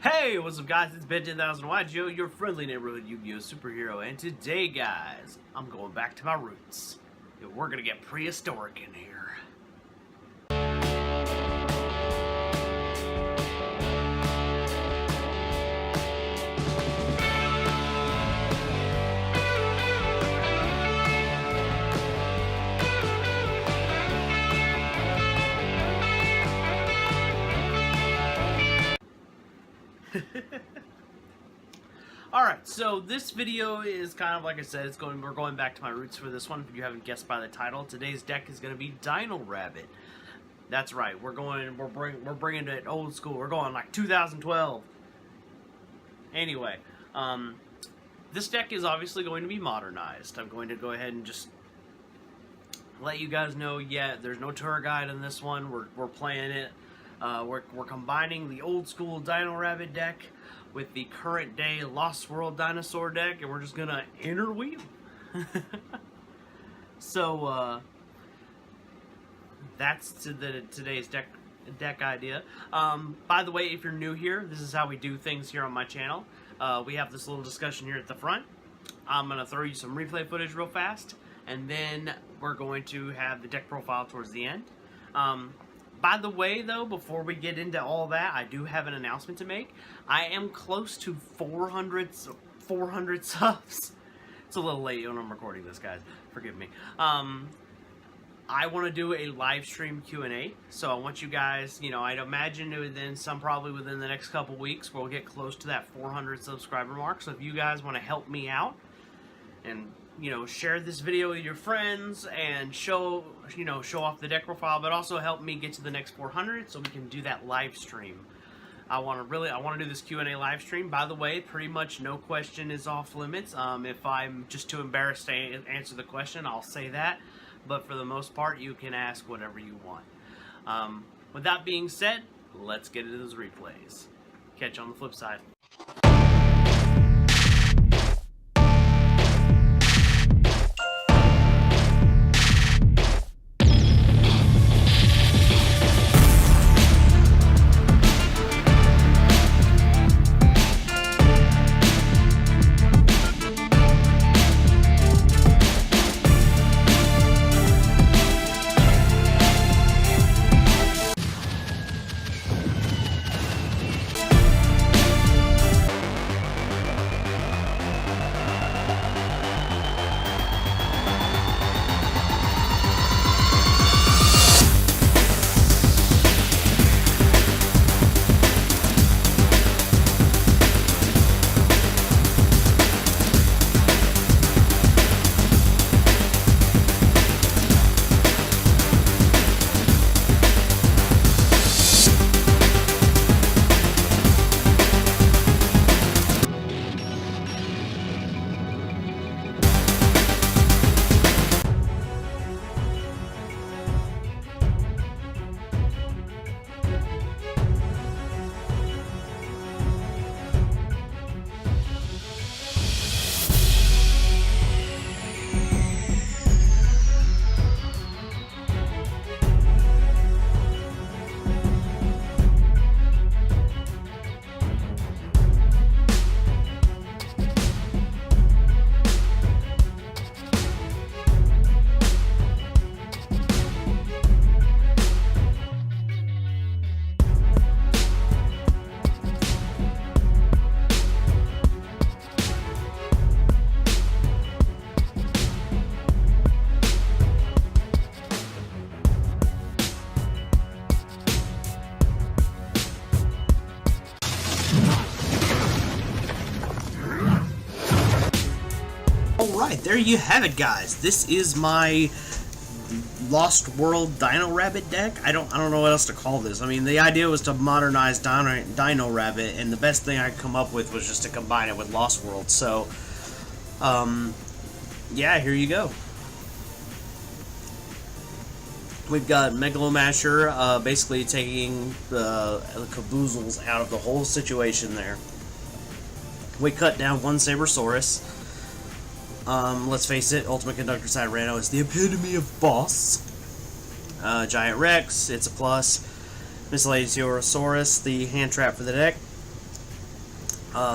Hey, what's up guys, it's Ben 10,000 Joe, your friendly neighborhood Yu-Gi-Oh! Superhero, and today guys, I'm going back to my roots. We're gonna get prehistoric in here. Alright, so this video is kind of like I said, we're going back to my roots for this one. If you haven't guessed by the title, today's deck is going to be Dino Rabbit. That's right, we're bringing it old school. We're going like 2012. Anyway, this deck is obviously going to be modernized. I'm going to go ahead and just let you guys know, yeah, there's no tour guide in this one. We're playing it. We're combining the old school Dino Rabbit deck with the current day Lost World Dinosaur deck, and we're just gonna interweave. So that's today's deck idea. By the way, if you're new here, this is how we do things here on my channel. We have this little discussion here at the front. I'm gonna throw you some replay footage real fast, and then we're going to have the deck profile towards the end. By the way, though, before we get into all that, I do have an announcement to make. I am close to 400 subs. It's a little late when I'm recording this, guys. Forgive me. I want to do a live stream Q&A, so I want you guys, I'd imagine probably within the next couple weeks, we'll get close to that 400 subscriber mark. So if you guys want to help me out and share this video with your friends and show off the deck profile, but also help me get to the next 400 so we can do that live stream. I want to do this Q&A live stream. By the way, pretty much no question is off limits. If I'm just too embarrassed to answer the question, I'll say that. But for the most part, you can ask whatever you want. With that being said, let's get into those replays. Catch you on the flip side. Alright, there you have it, guys. This is my Lost World Dino Rabbit deck. I don't know what else to call this. I mean, the idea was to modernize Dino Rabbit, and the best thing I could come up with was just to combine it with Lost World. So, yeah, here you go. We've got Megalomasher basically taking the caboozles out of the whole situation there. We cut down one Sabersaurus. Let's face it, Ultimate Conductor Tyrano is the epitome of boss. Giant Rex, it's a plus. Miscellaneous Eurosaurus, the hand trap for the deck.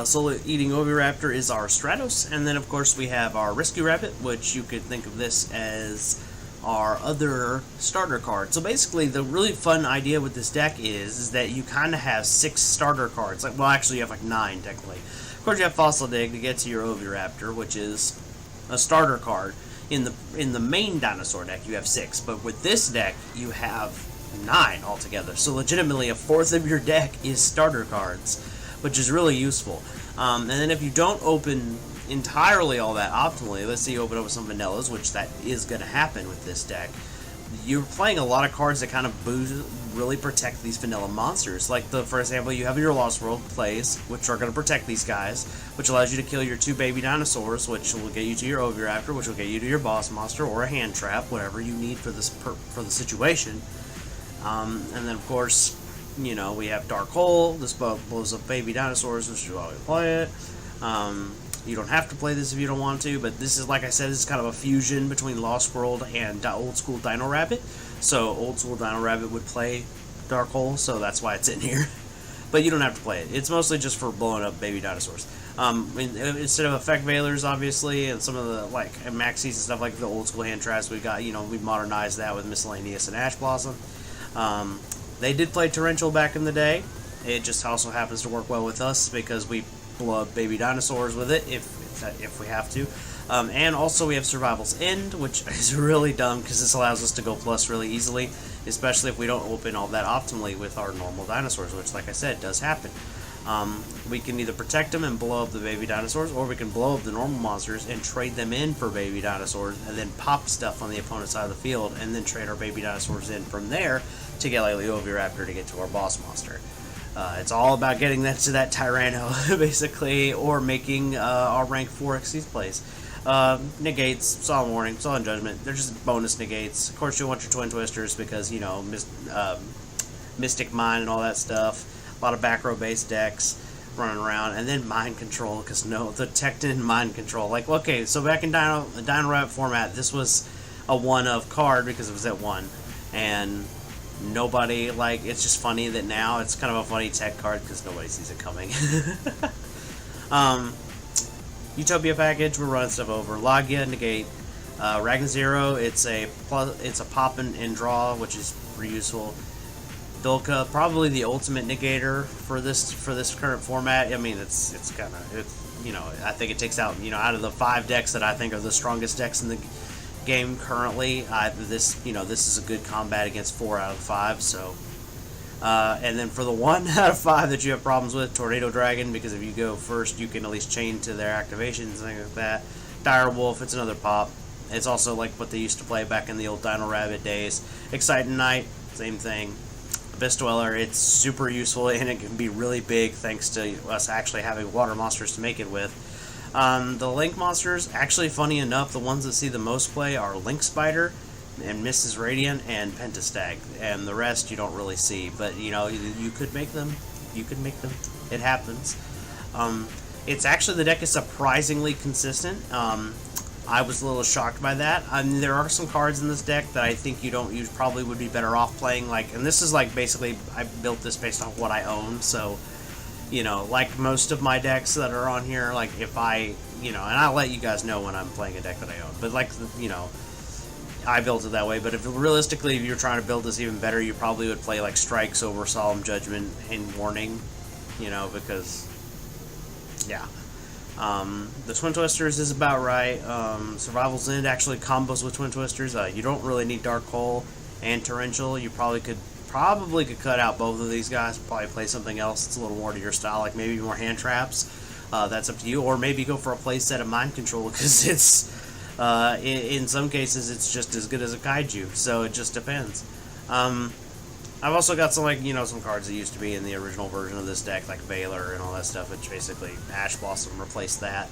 Solo Eating Oviraptor is our Stratos, and then of course we have our Rescue Rabbit, which you could think of this as our other starter card. So basically, the really fun idea with this deck is that you kind of have 6 starter cards. Like, well, actually, you have like 9 technically. Of course, you have Fossil Dig to get to your Oviraptor, which is a starter card. In the main dinosaur deck, you have 6, but with this deck, you have 9 altogether. So legitimately, a fourth of your deck is starter cards, which is really useful. And then if you don't open entirely all that optimally, let's say you open up with some vanillas, which that is going to happen with this deck, you're playing a lot of cards that kind of really protect these vanilla monsters. Like, for example, you have your Lost World plays, which are going to protect these guys, which allows you to kill your 2 baby dinosaurs, which will get you to your Oviraptor, which will get you to your boss monster, or a hand trap, whatever you need for this for the situation. And then, of course, you know, we have Dark Hole. This blows up baby dinosaurs, which is why we play it. You don't have to play this if you don't want to, but this is, like I said, this is kind of a fusion between Lost World and old school Dino Rabbit. So old school Dino Rabbit would play Dark Hole, so that's why it's in here. But you don't have to play it. It's mostly just for blowing up baby dinosaurs. Instead of effect veilers, obviously, and some of the like maxis and stuff like the old school hand traps, we got, you know, we modernized that with Miscellaneous and Ash Blossom. They did play Torrential back in the day. It just also happens to work well with us because we blow up baby dinosaurs with it if we have to. And also we have Survival's End, which is really dumb because this allows us to go plus really easily, especially if we don't open all that optimally with our normal dinosaurs, which, like I said, does happen. We can either protect them and blow up the baby dinosaurs, or we can blow up the normal monsters and trade them in for baby dinosaurs, and then pop stuff on the opponent's side of the field, and then trade our baby dinosaurs in from there to get like the Oviraptor to get to our boss monster. It's all about getting that to that Tyranno, basically, or making our rank 4 Xyz plays. Negates, Solemn Warning, Solemn Judgment, they're just bonus negates. Of course, you want your Twin Twisters because, you know, Mystic Mine and all that stuff. A lot of back row based decks running around, and then Mind Control, because the Tecton Mind Control. Like, okay, so back in Dino Rabbit format, this was a 1-of card because it was at 1, and nobody, like, it's just funny that now it's kind of a funny tech card because nobody sees it coming. Utopia package, we're running stuff over. Logia, negate. Ragnar Zero, it's a pop and draw, which is pretty useful. Dulka, probably the ultimate negator for this current format. I mean, it's kind of, you know, I think it takes out, you know, out of the 5 decks that I think are the strongest decks in the game currently, this is a good combat against 4 out of 5. So, and then for the 1 out of 5 that you have problems with, Tornado Dragon, because if you go first, you can at least chain to their activations and things like that. Dire Wolf, it's another pop. It's also like what they used to play back in the old Dino Rabbit days. Exciting Knight, same thing. Abyss Dweller, it's super useful, and it can be really big thanks to us actually having water monsters to make it with. The Link monsters, actually, funny enough, the ones that see the most play are Link Spider and Mrs. Radiant and Pentastag, and the rest you don't really see, but, you know, you could make them. You could make them. It happens. It's actually, the deck is surprisingly consistent. I was a little shocked by that. I mean, there are some cards in this deck that I think you probably would be better off playing, like, and this is like basically, I built this based on what I own, so, you know, like most of my decks that are on here, like, if I, you know, and I'll let you guys know when I'm playing a deck that I own, but, like, you know, I built it that way. But if realistically, if you're trying to build this even better, you probably would play, like, Strikes over Solemn Judgment and Warning, you know, because, yeah. The Twin Twisters is about right. Survival's End actually combos with Twin Twisters. You don't really need Dark Hole and Torrential. You probably could cut out both of these guys. Probably play something else that's a little more to your style, like maybe more hand traps. That's up to you. Or maybe go for a play set of Mind Control, because it's in some cases it's just as good as a Kaiju. So it just depends. I've also got some, like, you know, some cards that used to be in the original version of this deck, like Veiler and all that stuff, which basically Ash Blossom replaced that,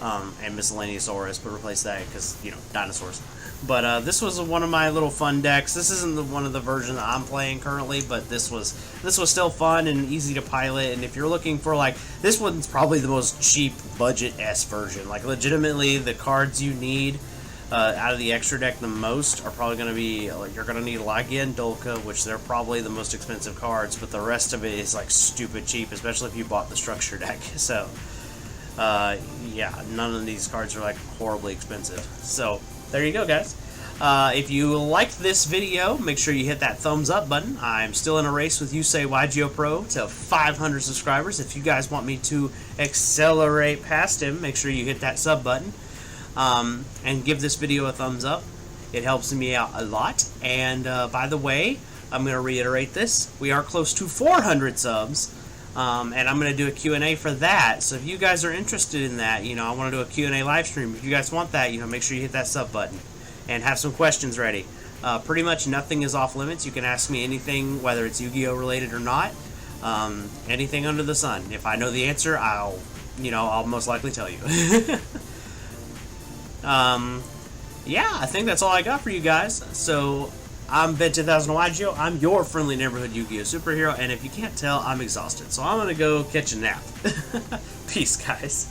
and Miscellaneous Aurus, but replaced that because, you know, dinosaurs. But this was one of my little fun decks. This isn't one of the versions that I'm playing currently, but this was still fun and easy to pilot. And if you're looking for, like, this one's probably the most cheap budget S version. Like, legitimately, the cards you need Out of the extra deck, the most are probably going to be, like, you're going to need Lagia and Dolka, which they're probably the most expensive cards, but the rest of it is like stupid cheap, especially if you bought the structure deck. So yeah, none of these cards are like horribly expensive. So there you go, guys. If you liked this video, make sure you hit that thumbs up button. I'm still in a race with Yusei YGO Pro to 500 subscribers. If you guys want me to accelerate past him, make sure you hit that sub button. And give this video a thumbs up. It helps me out a lot. And by the way, I'm going to reiterate this. We are close to 400 subs. And I'm going to do a Q&A for that. So if you guys are interested in that, you know, I want to do a Q&A live stream. If you guys want that, you know, make sure you hit that sub button. And have some questions ready. Pretty much nothing is off limits. You can ask me anything, whether it's Yu-Gi-Oh related or not. Anything under the sun. If I know the answer, I'll most likely tell you. Yeah, I think that's all I got for you guys. So, I'm Ben10,000 YGO. I'm your friendly neighborhood Yu-Gi-Oh superhero, and if you can't tell, I'm exhausted. So I'm gonna go catch a nap. Peace, guys.